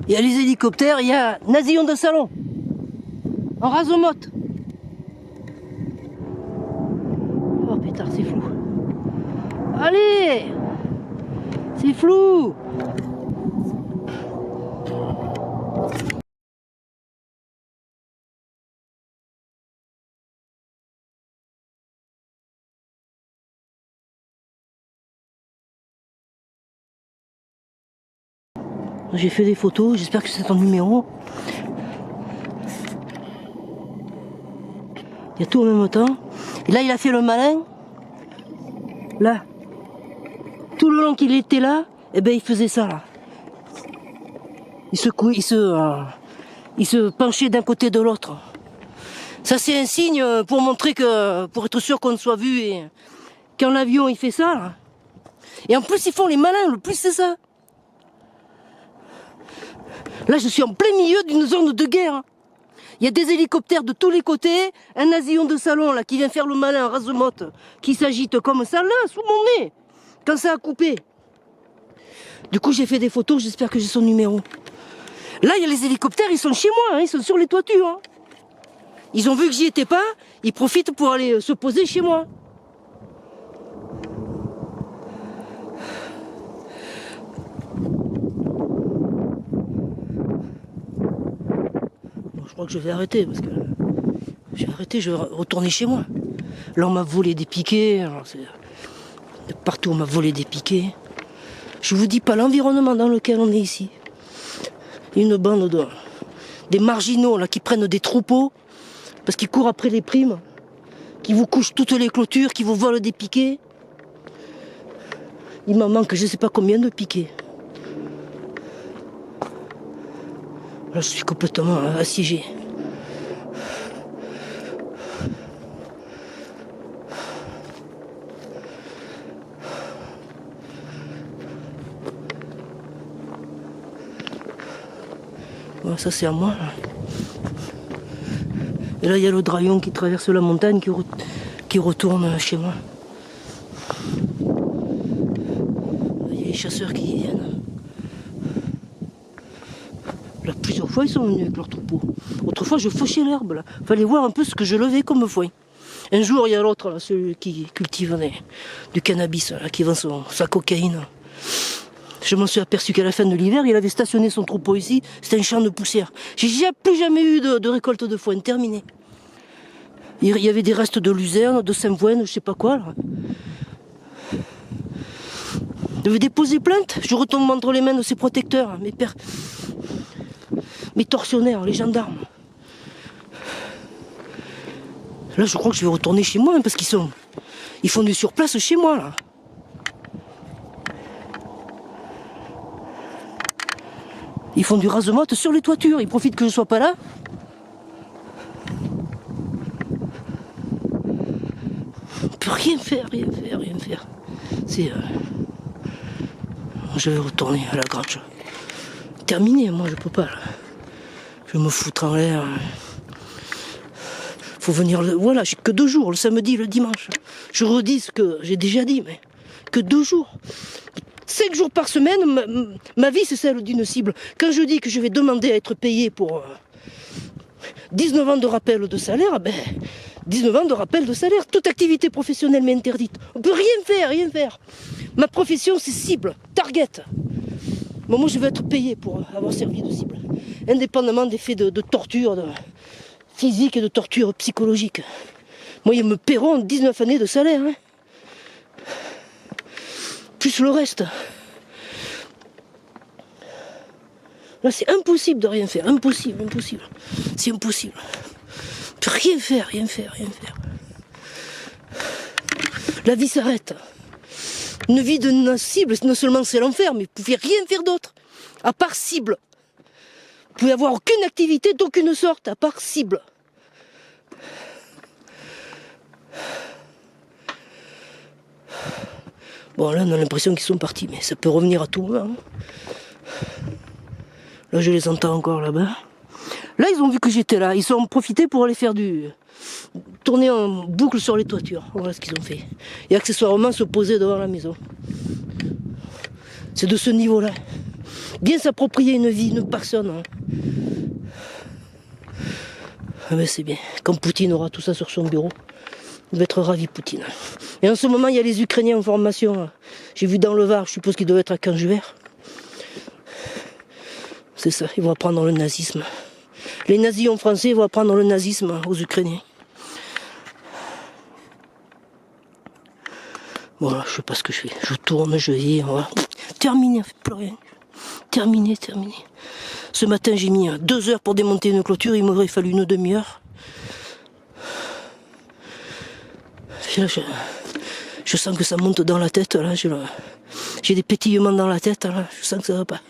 Il y a les hélicoptères, il y a Nasillon de Salon, en rasomote. Oh pétard, c'est flou. Allez, c'est flou. J'ai fait des photos, j'espère que c'est ton numéro. Il y a tout en même temps. Et là, il a fait le malin. Là. Tout le long qu'il était là, eh ben, il faisait ça, là. Il se penchait d'un côté de l'autre. Ça, c'est un signe pour montrer que, pour être sûr qu'on soit vu. Et quand l'avion, il fait ça, là. Et en plus, ils font les malins, le plus, c'est ça. Là, je suis en plein milieu d'une zone de guerre. Il y a des hélicoptères de tous les côtés, un Nasillon de Salon là qui vient faire le malin en rasemote, qui s'agite comme ça, là, sous mon nez, quand ça a coupé. Du coup, j'ai fait des photos, j'espère que j'ai son numéro. Là, il y a les hélicoptères, ils sont chez moi, hein, ils sont sur les toitures. Hein. Ils ont vu que j'y étais pas, ils profitent pour aller se poser chez moi. Je crois que je vais arrêter parce que je vais retourner chez moi. Là, on m'a volé des piquets. Partout, on m'a volé des piquets. Je vous dis pas l'environnement dans lequel on est ici. Une bande des marginaux là, qui prennent des troupeaux parce qu'ils courent après les primes, qui vous couchent toutes les clôtures, qui vous volent des piquets. Il m'en manque je sais pas combien de piquets. Là, je suis complètement assiégé. Bon, ça, c'est à moi. Là. Et là, il y a le draillon qui traverse la montagne, qui retourne chez moi. Il y a les chasseurs qui viennent. Là, plusieurs fois, ils sont venus avec leurs troupeaux. Autrefois, je fauchais l'herbe. Là. Fallait voir un peu ce que je levais comme foin. Un jour, il y a l'autre, là, celui qui cultive du cannabis, là, qui vend sa cocaïne. Je m'en suis aperçu qu'à la fin de l'hiver, il avait stationné son troupeau ici. C'était un champ de poussière. J'ai plus jamais eu de récolte de foin, terminé. Il y avait des restes de luzerne, de Saint-Voine, je sais pas quoi. Là. Je devais déposer plainte. Je retombe entre les mains de ces protecteurs, mes tortionnaires, les gendarmes. Là, je crois que je vais retourner chez moi, hein, parce ils font du surplace chez moi, là. Ils font du rasemote sur les toitures. Ils profitent que je sois pas là. On peut rien faire. C'est... Je vais retourner à la grange. Terminé, moi, je peux pas, là. Je vais me foutre en l'air. Faut venir... Voilà, j'ai que 2 jours, le samedi et le dimanche. Je redis ce que j'ai déjà dit, mais que 2 jours. 5 jours par semaine, ma vie, c'est celle d'une cible. Quand je dis que je vais demander à être payé pour 19 ans de rappel de salaire, ben, 19 ans de rappel de salaire. Toute activité professionnelle m'est interdite. On peut rien faire. Ma profession, c'est cible, target. Bon, moi, je vais être payé pour avoir servi de cible. Indépendamment des faits de torture physique et de torture psychologique. Moi, ils me paieront 19 années de salaire. Hein. Plus le reste. Là, c'est impossible de rien faire. Impossible. C'est impossible. On peut rien faire. La vie s'arrête. Une vie de cible, non seulement c'est l'enfer, mais vous ne pouvez rien faire d'autre. À part cible. Vous pouvez avoir aucune activité d'aucune sorte, à part cible. Bon, là, on a l'impression qu'ils sont partis, mais ça peut revenir à tout moment. Là, je les entends encore là-bas. Là, ils ont vu que j'étais là. Ils ont profité pour aller faire tourner en boucle sur les toitures. Voilà ce qu'ils ont fait. Et accessoirement se poser devant la maison. C'est de ce niveau-là. Bien s'approprier une vie, une personne. Hein. Ah ben c'est bien. Quand Poutine aura tout ça sur son bureau, il va être ravi, Poutine. Et en ce moment, il y a les Ukrainiens en formation. J'ai vu dans le Var, je suppose qu'ils doivent être à Canjuver. C'est ça, ils vont apprendre le nazisme. Les nazis en français vont apprendre le nazisme aux Ukrainiens. Voilà, je sais pas ce que je fais. Je tourne, je vais, voilà. Terminé, on fait plus rien. Terminé. Ce matin, j'ai mis 2 heures pour démonter une clôture, il m'aurait fallu une demi-heure. Là, je sens que ça monte dans la tête, là. J'ai des pétillements dans la tête, là. Je sens que ça va pas.